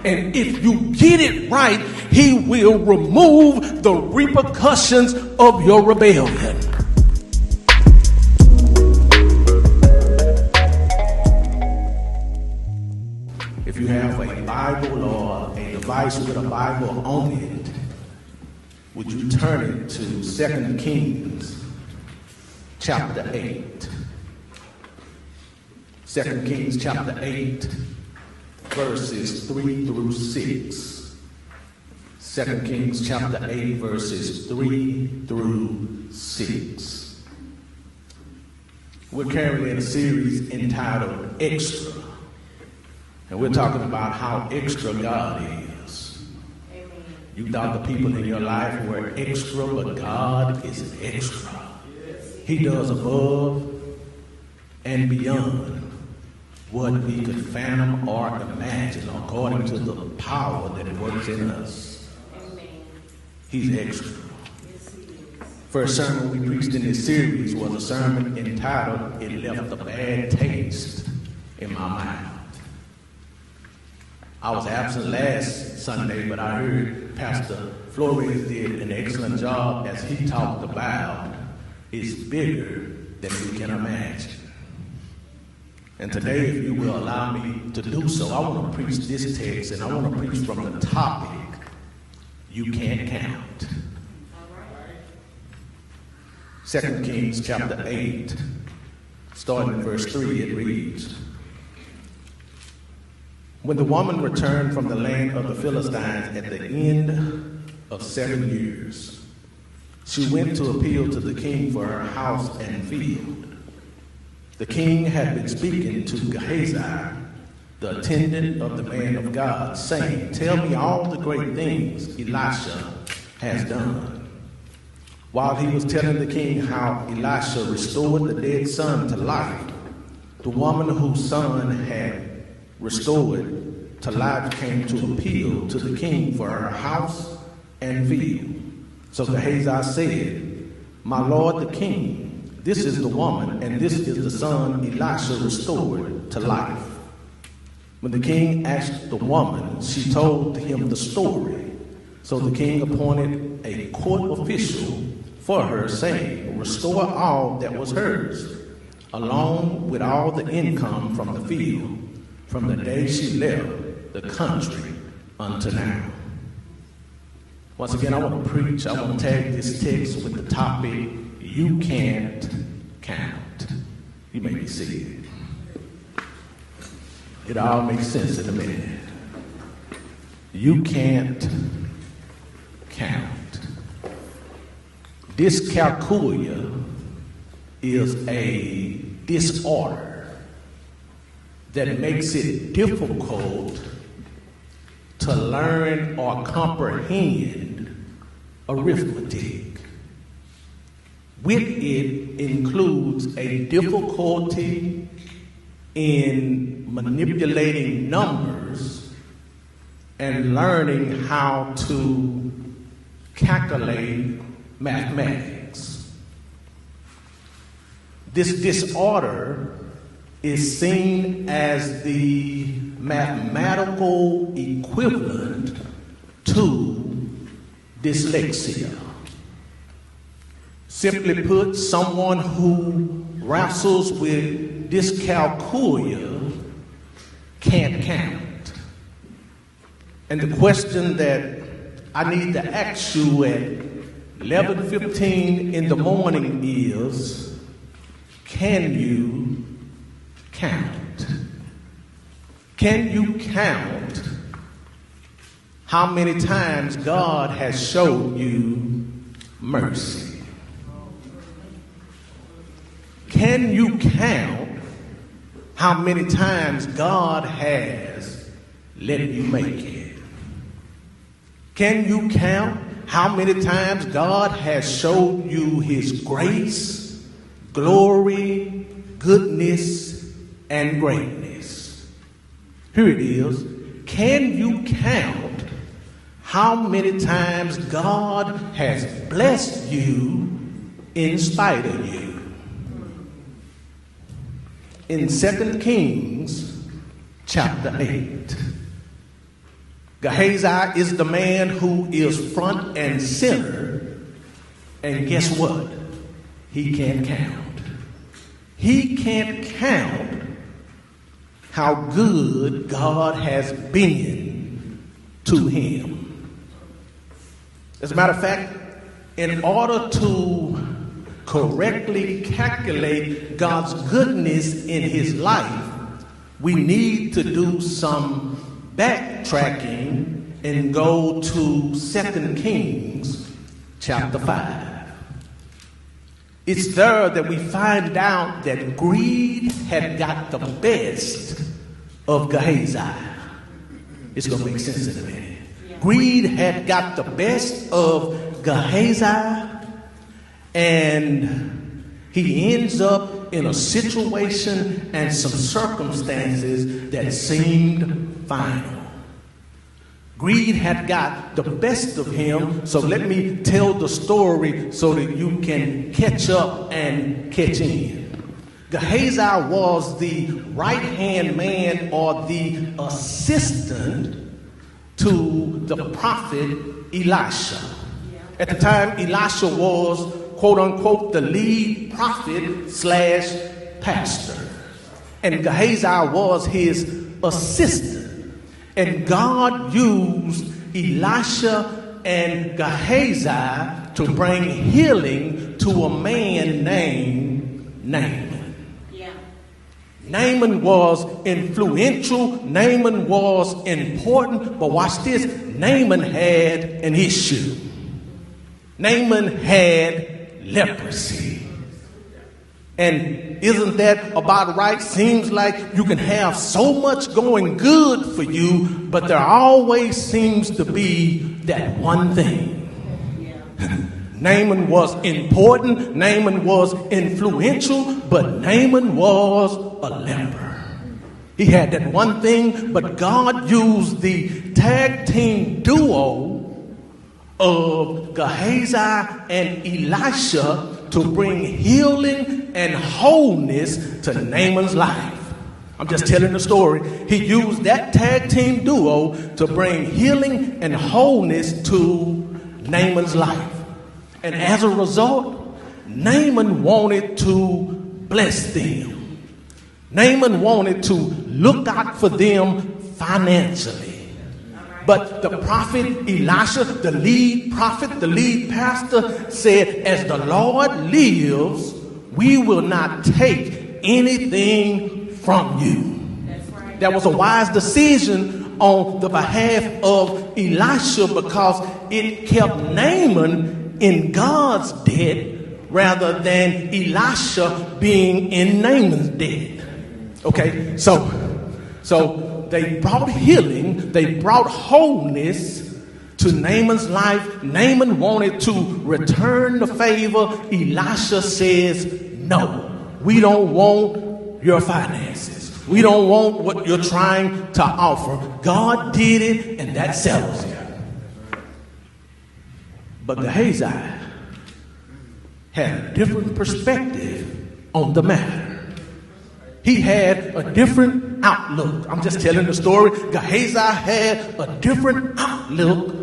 And if you get it right, he will remove the repercussions of your rebellion. If you have a Bible or a device with a Bible on it, would you turn it to 2 Kings chapter 8? 2 Kings chapter 8, verses 3 through 6. 2 Kings chapter 8, verses 3 through 6. We're carrying a series entitled Extra. And we're talking about how extra God is. You thought the people in your life were extra, but God is extra. He does above and beyond what we could fathom or imagine according to the power that works in us. He's extra. First sermon we preached in this series was a sermon entitled, "It Left a Bad Taste in My Mouth." I was absent last Sunday, but I heard Pastor Flores did an excellent job as he talked about it's bigger than we can imagine. And today, if you will allow me to do so, I want to preach this text, and I want to preach from the topic, you can't count. 2 Kings chapter 8, starting in verse 3, it reads, "When the woman returned from the land of the Philistines at the end of 7 years, she went to appeal to the king for her house and field. The king had been speaking to Gehazi, the attendant of the man of God, saying, 'Tell me all the great things Elisha has done.' While he was telling the king how Elisha restored the dead son to life, the woman whose son had restored to life came to appeal to the king for her house and field. So Gehazi said, 'My lord the king, this is the woman, and this is the son Elisha restored to life.' When the king asked the woman, she told him the story. So the king appointed a court official for her, saying, 'Restore all that was hers, along with all the income from the field, from the day she left the country unto now.'" Once again, I want to preach. I want to tag this text with the topic, you can't count. You may be seated. It all makes sense in a minute. You can't count. Dyscalculia is a disorder that makes it difficult to learn or comprehend arithmetic. With it includes a difficulty in manipulating numbers and learning how to calculate mathematics. This disorder is seen as the mathematical equivalent to dyslexia. Simply put, someone who wrestles with dyscalculia can't count. And the question that I need to ask you at 11:15 in the morning is, can you count? Can you count how many times God has showed you mercy? Can you count how many times God has let you make it? Can you count how many times God has showed you his grace, glory, goodness, and greatness? Here it is. Can you count how many times God has blessed you in spite of you? In 2 Kings chapter 8, Gehazi is the man who is front and center, and guess what? He can't count. He can't count how good God has been to him. As a matter of fact, in order to correctly calculate God's goodness in his life, we need to do some backtracking and go to 2 Kings chapter 5. It's there that we find out that greed had got the best of Gehazi. It's going to make sense in a minute. Greed had got the best of Gehazi, and he ends up in a situation and some circumstances that seemed final. Greed had got the best of him, so let me tell the story so that you can catch up and catch in. Gehazi was the right-hand man or the assistant to the prophet Elisha. At the time, Elisha was, quote-unquote, the lead prophet / pastor. And Gehazi was his assistant. And God used Elisha and Gehazi to bring healing to a man named Naaman. Naaman was influential. Naaman was important. But watch this. Naaman had an issue. Naaman had leprosy. And isn't that about right? Seems like you can have so much going good for you, but there always seems to be that one thing. Naaman was important. Naaman was influential, but Naaman was a leper. He had that one thing, but God used the tag team duo of Gehazi and Elisha to bring healing and wholeness to Naaman's life. I'm just telling the story. He used that tag team duo to bring healing and wholeness to Naaman's life. And as a result, Naaman wanted to bless them. Naaman wanted to look out for them financially. But the prophet Elisha, the lead prophet, the lead pastor, said, as the Lord lives, we will not take anything from you. That's right. That was a wise decision on the behalf of Elisha because it kept Naaman in God's debt rather than Elisha being in Naaman's debt. Okay, so they brought healing, they brought wholeness to Naaman's life. Naaman wanted to return the favor. Elisha says, no, we don't want your finances. We don't want what you're trying to offer. God did it, and that settles it. But Gehazi had a different perspective on the matter. He had a different outlook. I'm just telling the story. Gehazi had a different outlook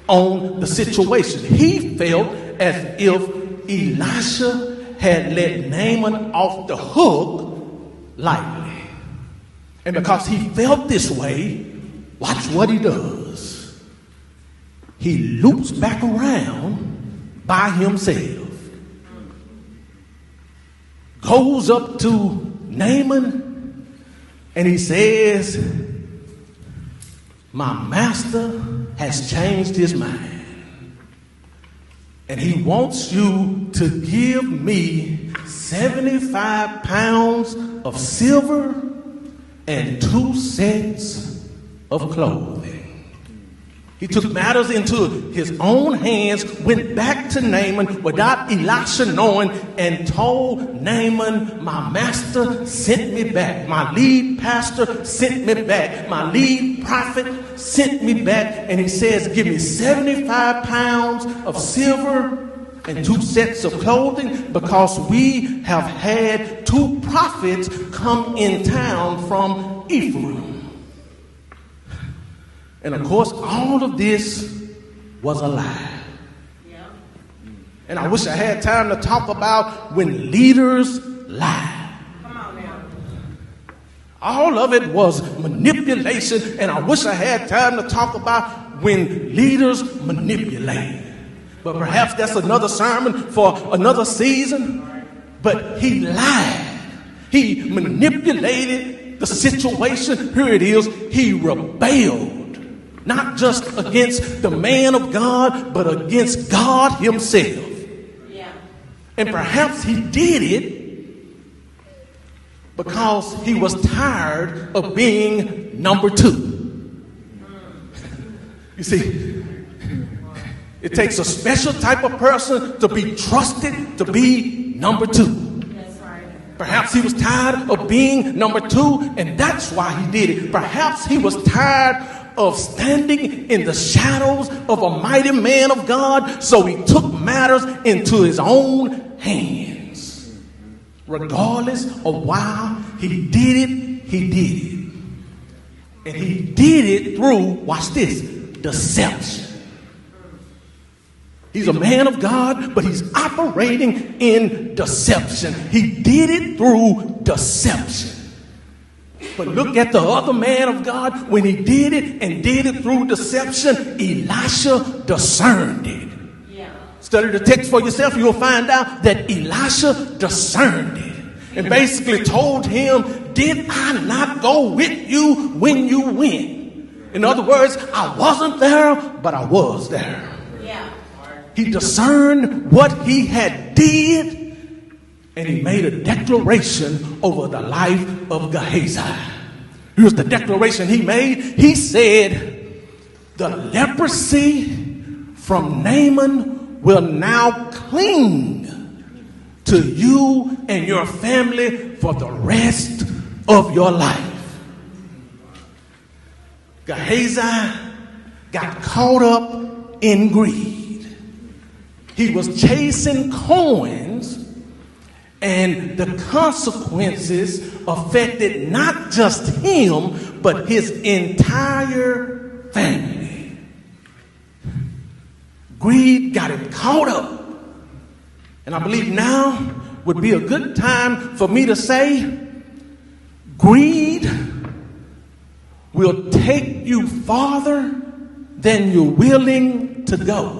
on the situation. He felt as if Elisha had let Naaman off the hook lightly. And because he felt this way, watch what he does. He loops back around by himself. Goes up to Naaman, and he says, my master has changed his mind, and he wants you to give me 75 pounds of silver and 2 sets of clothing. He took matters into his own hands, went back to Naaman without Elisha knowing, and told Naaman, my master sent me back. My lead pastor sent me back. My lead prophet sent me back. And he says, give me 75 pounds of silver and 2 sets of clothing because we have had 2 prophets come in town from Ephraim. And of course, all of this was a lie. And I wish I had time to talk about when leaders lie. Come on now. All of it was manipulation, and I wish I had time to talk about when leaders manipulate. But perhaps that's another sermon for another season. But he lied. He manipulated the situation. Here it is. He rebelled. Not just against the man of God, but against God himself. And perhaps he did it because he was tired of being number two. You see, it takes a special type of person to be trusted to be number two. Perhaps he was tired of being number two, and that's why he did it. Perhaps he was tired of standing in the shadows of a mighty man of God, so he took matters into his own hands. Regardless of why he did it, he did it. And he did it through, watch this, deception. He's a man of God, but he's operating in deception. He did it through deception. But look at the other man of God. When he did it and did it through deception, Elisha discerned it. Study the text for yourself. You'll find out that Elisha discerned it. And basically told him, did I not go with you when you went? In other words, I wasn't there, but I was there. He discerned what he had did, and he made a declaration over the life of Gehazi. Here's the declaration he made. He said, the leprosy from Naaman will now cling to you and your family for the rest of your life. Gehazi got caught up in greed. He was chasing coins, and the consequences affected not just him, but his entire family. Greed got him caught up. And I believe now would be a good time for me to say, greed will take you farther than you're willing to go.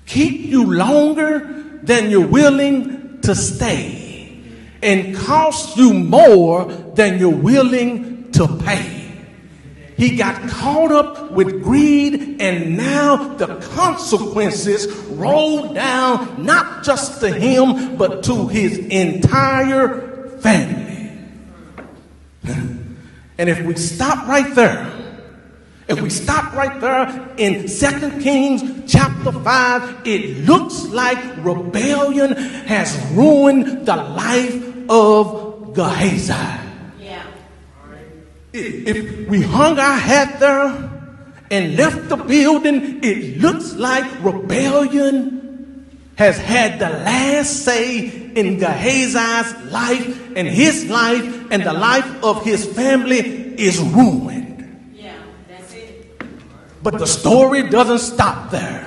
Keep you longer than you're willing to stay, and cost you more than you're willing to pay. He got caught up with greed, and now the consequences rolled down not just to him, but to his entire family. And if we stop right there, in 2 Kings chapter 5, it looks like rebellion has ruined the life of Gehazi. If we hung our hat there and left the building, it looks like rebellion has had the last say in Gehazi's life, and his life and the life of his family is ruined. But the story doesn't stop there.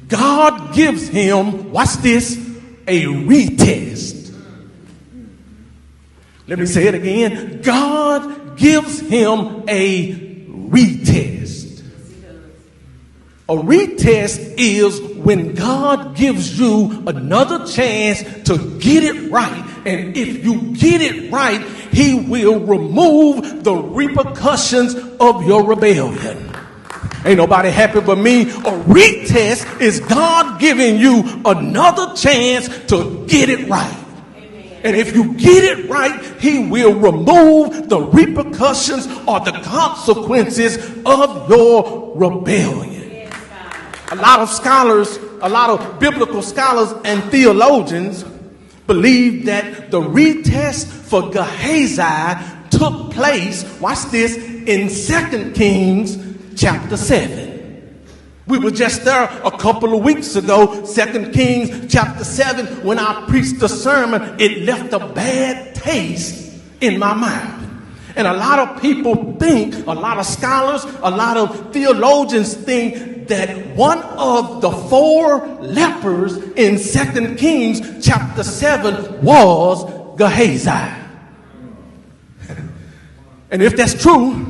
God gives him, watch this, a retest. Let me say it again. God gives him a retest. A retest is when God gives you another chance to get it right. And if you get it right, he will remove the repercussions of your rebellion. Ain't nobody happy but me. A retest is God giving you another chance to get it right. Amen. And if you get it right, he will remove the repercussions or the consequences of your rebellion. Yes, a lot of biblical scholars and theologians believe that the retest for Gehazi took place, watch this, in 2 Kings chapter 7. We were just there a couple of weeks ago, 2 Kings chapter 7, when I preached the sermon. It left a bad taste in my mouth. And a lot of people think, a lot of scholars, a lot of theologians think that one of the 4 lepers in 2 Kings chapter 7 was Gehazi. And if that's true,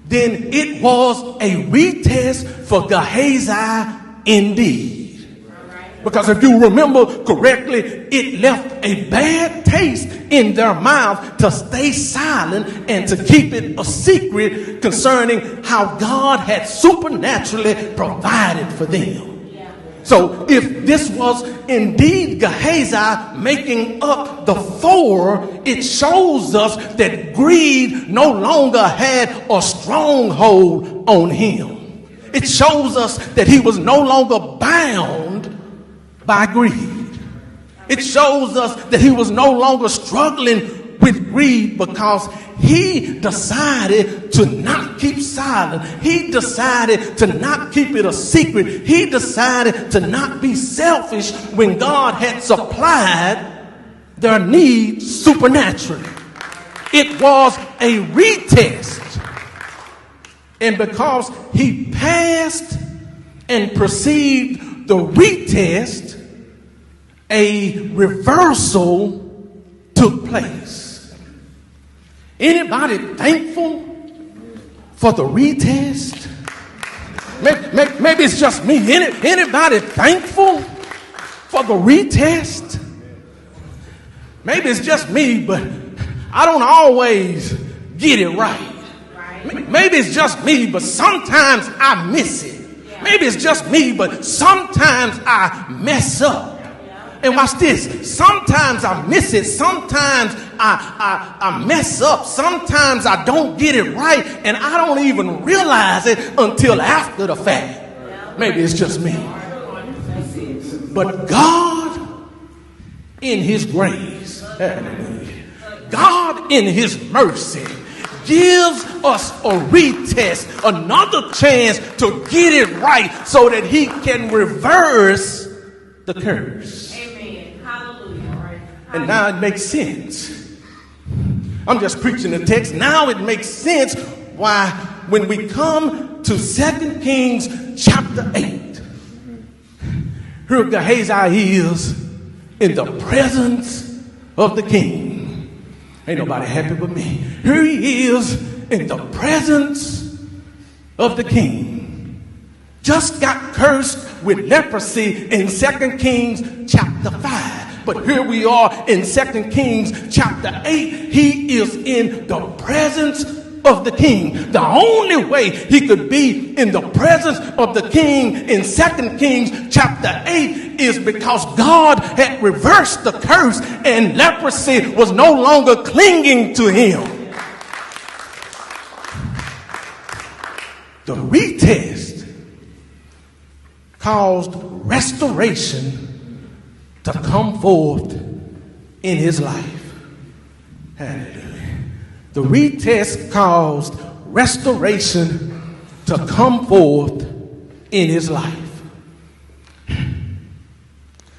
then it was a retest for Gehazi indeed. Because if you remember correctly, it left a bad taste in their mouth to stay silent and to keep it a secret concerning how God had supernaturally provided for them. So if this was indeed Gehazi making up the 4, it shows us that greed no longer had a stronghold on him. It shows us that he was no longer bound by greed. It shows us that he was no longer struggling with greed because he decided to not keep silent. He decided to not keep it a secret. He decided to not be selfish when God had supplied their needs supernaturally. It was a retest. And because he passed and perceived the retest, a reversal took place. Anybody thankful for the retest? Maybe it's just me. Anybody thankful for the retest? Maybe it's just me, but I don't always get it right. Maybe it's just me, but sometimes I miss it. Maybe it's just me, but sometimes I mess up. And watch this. Sometimes I miss it. Sometimes I mess up. Sometimes I don't get it right. And I don't even realize it until after the fact. Maybe it's just me. But God, in his grace, God in his mercy, gives us a retest, another chance to get it right so that he can reverse the curse. Amen. Hallelujah. And now it makes sense. I'm just preaching the text. Now it makes sense why when we come to 2 Kings chapter 8, here Gehazi is in the presence of the king. Ain't nobody happy but me. Here he is in the presence of the king. Just got cursed with leprosy in 2 Kings chapter 5. But here we are in 2 Kings chapter 8. He is in the presence of the king. The only way he could be in the presence of the king in 2 Kings chapter 8 is because God had reversed the curse and leprosy was no longer clinging to him. The retest caused restoration to come forth in his life. Hallelujah. The retest caused restoration to come forth in his life.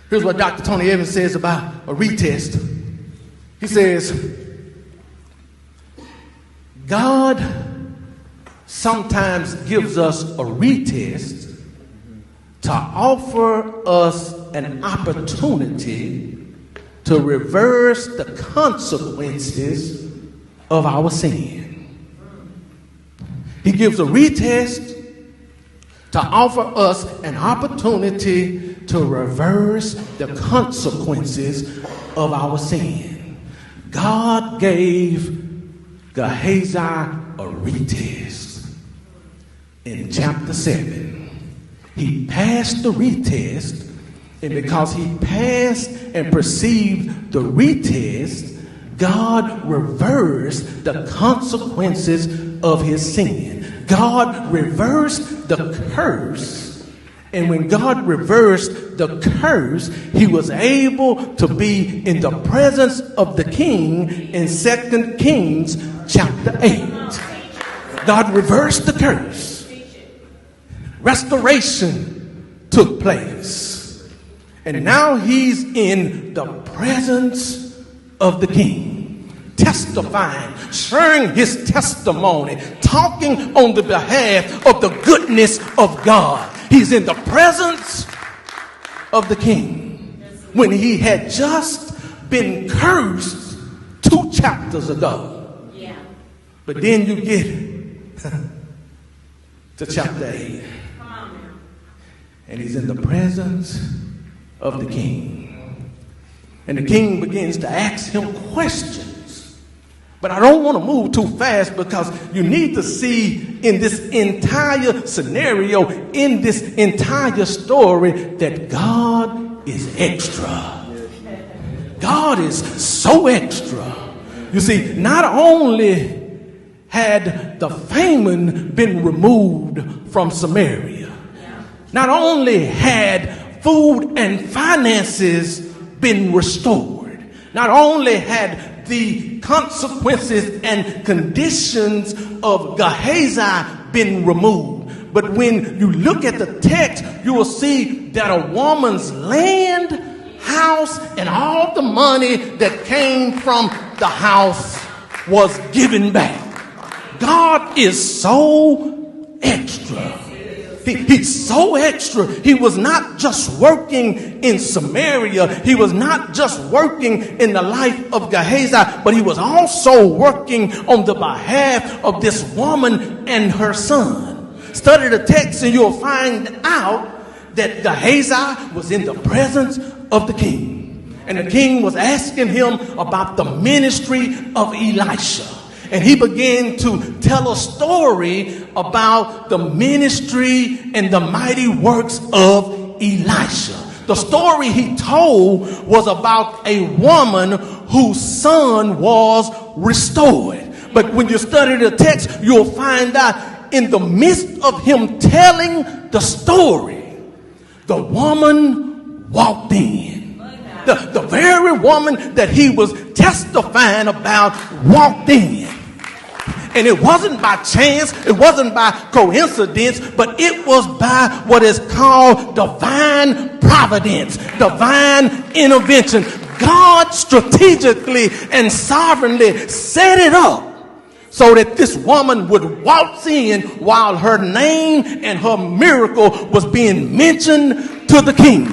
Here's what Dr. Tony Evans says about a retest. He says, God sometimes gives us a retest to offer us an opportunity to reverse the consequences of our sin. He gives a retest to offer us an opportunity to reverse the consequences of our sin. God gave Gehazi a retest. In chapter 7, he passed the retest, and because he passed and perceived the retest, God reversed the consequences of his sin. God reversed the curse. And when God reversed the curse, he was able to be in the presence of the king in 2 Kings chapter 8. God reversed the curse. Restoration took place. And now he's in the presence of the king. testifying, sharing his testimony, talking on the behalf of the goodness of God. He's in the presence of the king when he had just been cursed 2 chapters ago. Yeah. But then you get to chapter 8. Come on now. And he's in the presence of the king. And the king begins to ask him questions. But I don't want to move too fast because you need to see in this entire scenario, in this entire story, that God is extra. God is so extra. You see, not only had the famine been removed from Samaria, not only had food and finances been restored, not only had the consequences and conditions of Gehazi been removed, but when you look at the text, you will see that a woman's land, house, and all the money that came from the house was given back. God is so extra. He's so extra. He was not just working in Samaria. He was not just working in the life of Gehazi, but he was also working on the behalf of this woman and her son. Study the text and you'll find out that Gehazi was in the presence of the king. And the king was asking him about the ministry of Elisha. And he began to tell a story about the ministry and the mighty works of Elisha. The story he told was about a woman whose son was restored. But when you study the text, you'll find out in the midst of him telling the story, the woman walked in. The very woman that he was testifying about walked in. And it wasn't by chance, it wasn't by coincidence, but it was by what is called divine providence, divine intervention. God strategically and sovereignly set it up so that this woman would waltz in while her name and her miracle was being mentioned to the king.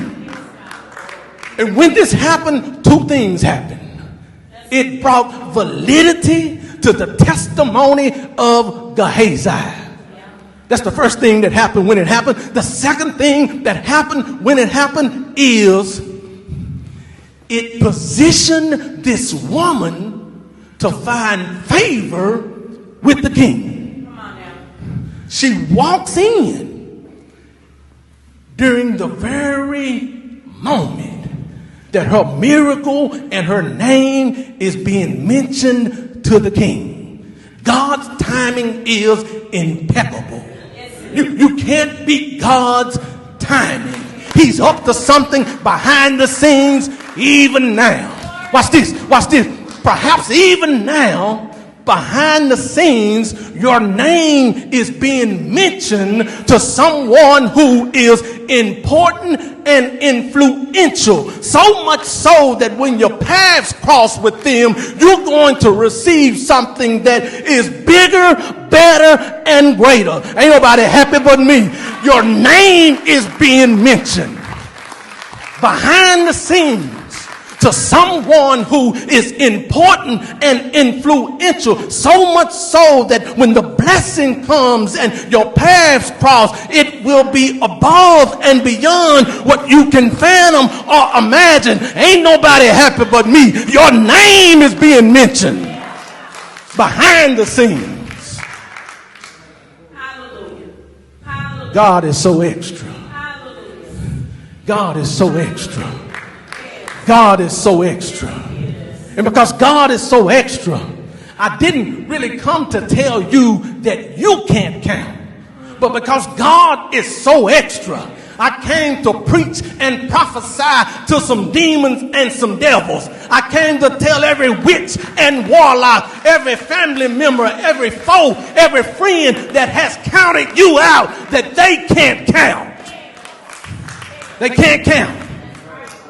And when this happened, 2 things happened. It brought validity to the testimony of Gehazi. That's the first thing that happened when it happened. The second thing that happened when it happened is it positioned this woman to find favor with the king. She walks in during the very moment that her miracle and her name is being mentioned to the king. God's timing is impeccable. You can't beat God's timing. He's up to something behind the scenes even now. Watch this. Perhaps even now, behind the scenes, your name is being mentioned to someone who is important and influential. So much so that when your paths cross with them, you're going to receive something that is bigger, better, and greater. Ain't nobody happy but me. Your name is being mentioned behind the scenes to someone who is important and influential, so much so that when the blessing comes and your paths cross, it will be above and beyond what you can fathom or imagine. Ain't nobody happy but me. Your name is being mentioned behind the scenes. Hallelujah. Hallelujah. God is so extra. Hallelujah. God is so extra. God is so extra. And because God is so extra, I didn't really come to tell you that you can't count. But because God is so extra, I came to preach and prophesy to some demons and some devils. I came to tell every witch and warlock, every family member, every foe, every friend that has counted you out that they can't count. They can't count.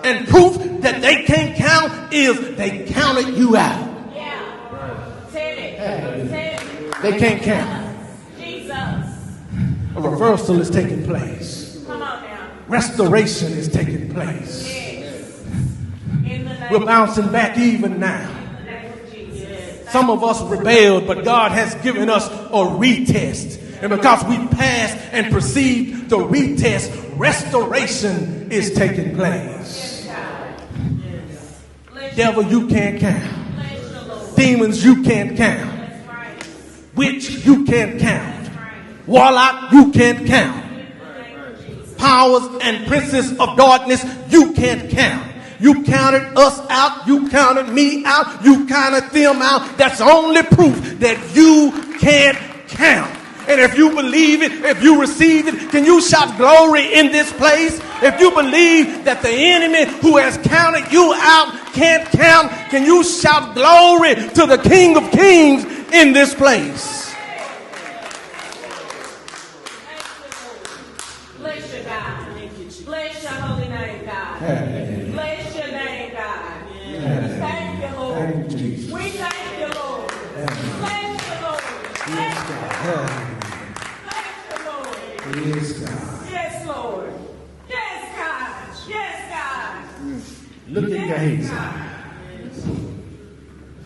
And proof that they can't count is they counted you out. They can't count. Jesus. A reversal is taking place. Come on now. Restoration is taking place. Yes. In the name We're bouncing back even now. in the name of Jesus. Some of us rebelled, but God has given us a retest. And because we passed and perceived the retest, restoration is taking place. Yes, God. Yes. Bless Devil, you can't count. bless your Lord. Demons, you can't count. That's right. Witch, you can't count. That's right. Warlock, you can't count. In the name of Jesus. Powers and princes of darkness, you can't count. You counted us out. You counted me out. You counted them out. That's only proof that you can't count. And if you believe it, if you receive it, can you shout glory in this place? If you believe that the enemy who has counted you out can't count, can you shout glory to the King of Kings in this place? Bless your God. Bless your holy name, God. Bless your name, God. Thank you, Lord. Thank you, Jesus. We thank you, Lord. Bless you, Lord. Bless you, Lord. Yes, God. Yes, Lord. Yes, God. Yes, God. Look at Gehazi.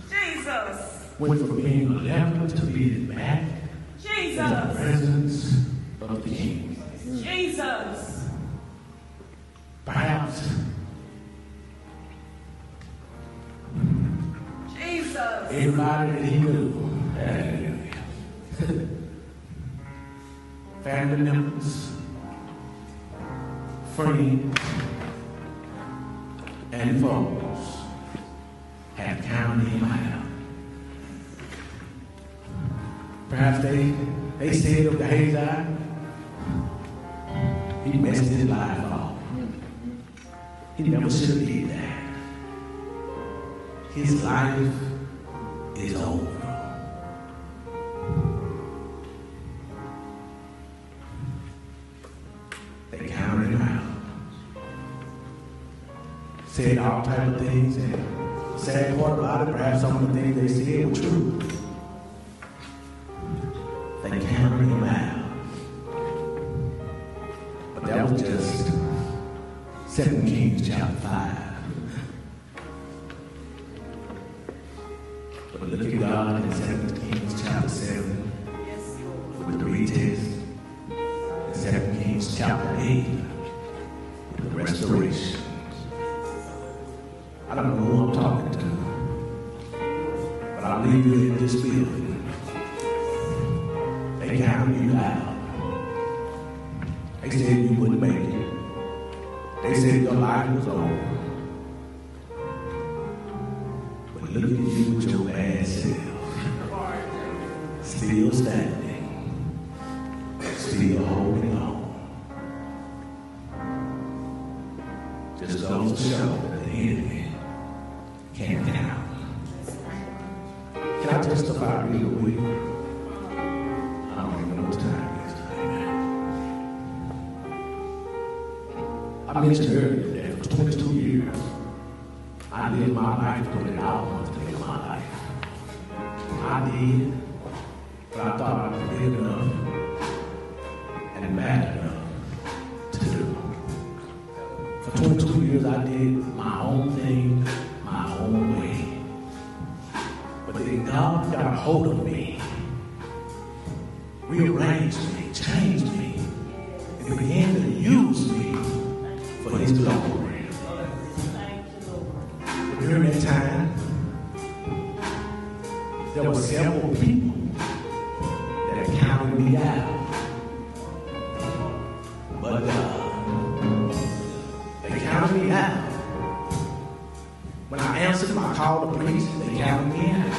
Jesus. Went from being a leper to being back in the Jesus. presence of the King. Jesus. Perhaps Jesus. everybody that he knew, hallelujah, family members, friends, and foes had counted him out. Perhaps they said of Gehazi, he messed his life up. He never should have did that. His life is over. They counted him out. Said all type of things, and the sad part about it, perhaps some of the things they said were true. They counted him out. But that was just 2 Kings chapter 5. But look at God in 2 Kings chapter 7 with the retest. In 2 Kings chapter 8 with the restoration. I don't know who I'm talking to, but I believe you're in this building. They counted you out. They said you wouldn't make it. They said your life was over. But look at you with your bad self. Still standing. Still holding on. Just goes to show that the enemy can't count. Can I testify real quick? I don't even know what time it is today. I mentioned earlier that for 22 years, I lived my life the way I wanted to live my life. I did what I thought I was big enough and bad enough to do. For 22 years, I did my own thing, my own way. But then God got a hold of me, rearranged me, changed me, and began to use me for His glory. During that time, there were several people that counted me out. But they counted me out. When I answered my call to preach, they counted me out.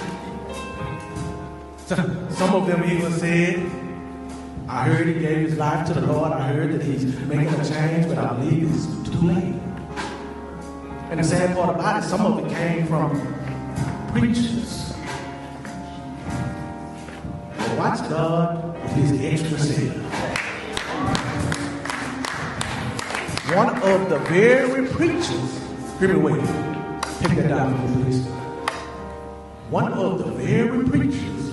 Some of them even said, I heard he gave his life to the Lord. I heard that he's making a change, but I believe it's too late. And the sad part about it, some of it came from preachers. But watch God with his extra self. One of the very preachers, hear me wait, pick that down for me, please. One of the very preachers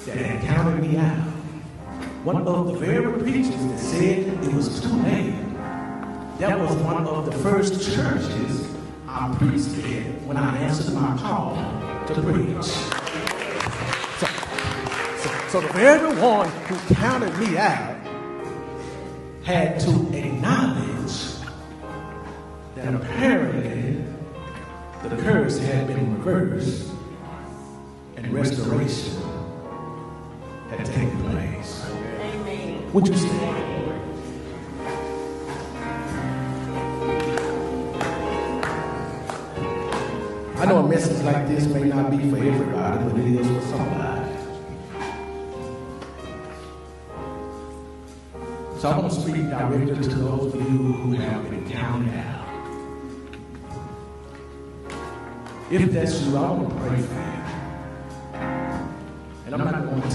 that had counted me out. One of the very preachers that said it was too late. That was one of the first churches I preached at when I answered my call to preach. So the very one who counted me out had to acknowledge that apparently the curse had been reversed and restoration had taken place. Amen. Would you stand? I know a message like this may not be for everybody, but it is for somebody. So I want to speak directly to those of you who have been counted out. If that's you, I want to pray for you. And I'm not going to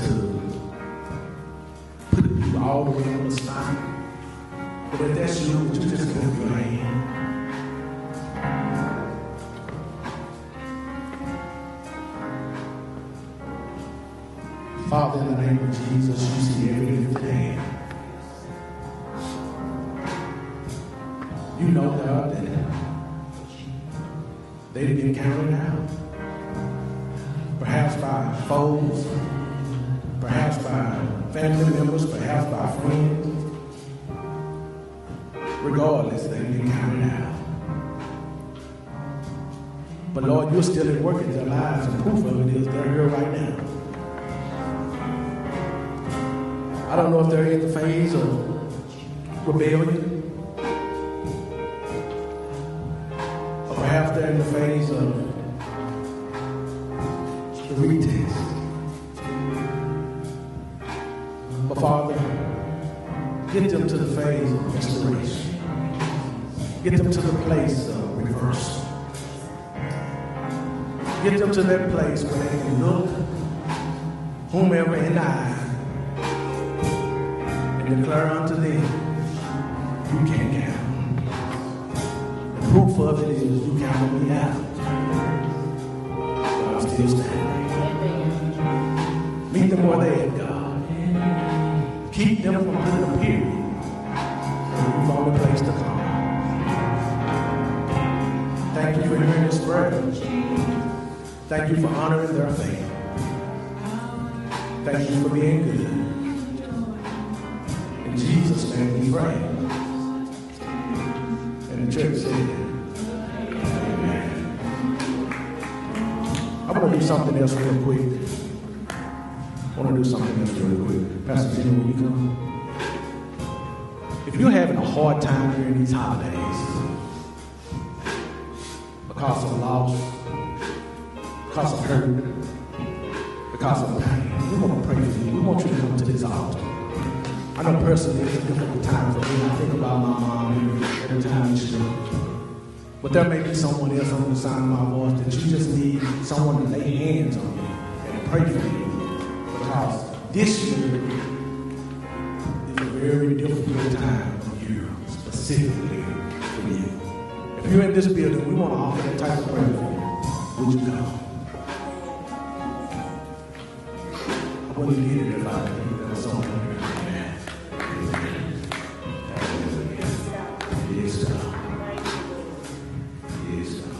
put you all the way on the spot. But if that's you, would you just lift your hand? Father, in the name of Jesus, you see every lifted hand. You know, God, that they've been counted out. Perhaps by foes, perhaps by family members, perhaps by friends. Regardless, they've been counted out. But Lord, you're still at work in their lives, and proof of it is they're here right now. I don't know if they're in the phase of rebellion. Or perhaps they're in the phase of the retest. But Father, get them to the phase of restoration. Get them to the place of reversal. Get them to that place where they can look whomever in the eye and declare unto them, you can't count. The proof of it is you counted me out. But I'm still standing. Meet them where they at, God. Keep them from putting a period when you found a place to come. Thank you for hearing this prayer. Thank you for honoring their faith. Thank you for being good. In Jesus' name we pray. And the church said, amen. I want to do something else real quick. Pastor Jimmy, will you come? If you're having a hard time during these holidays because of loss, because of hurt, because of pain, we want to pray for you. We want you to come to this altar. I know personally it's a difficult time for me. I think about my mom every time she goes. But there may be someone else on the sound of my voice that you just need someone to lay hands on you and pray for you. Because this year is a very difficult time for you, specifically for you. If you're in this building, we want to offer that type of prayer for you. Would you come? I wouldn't need it if I didn't. There was someone here. Yes, God. Yes, God.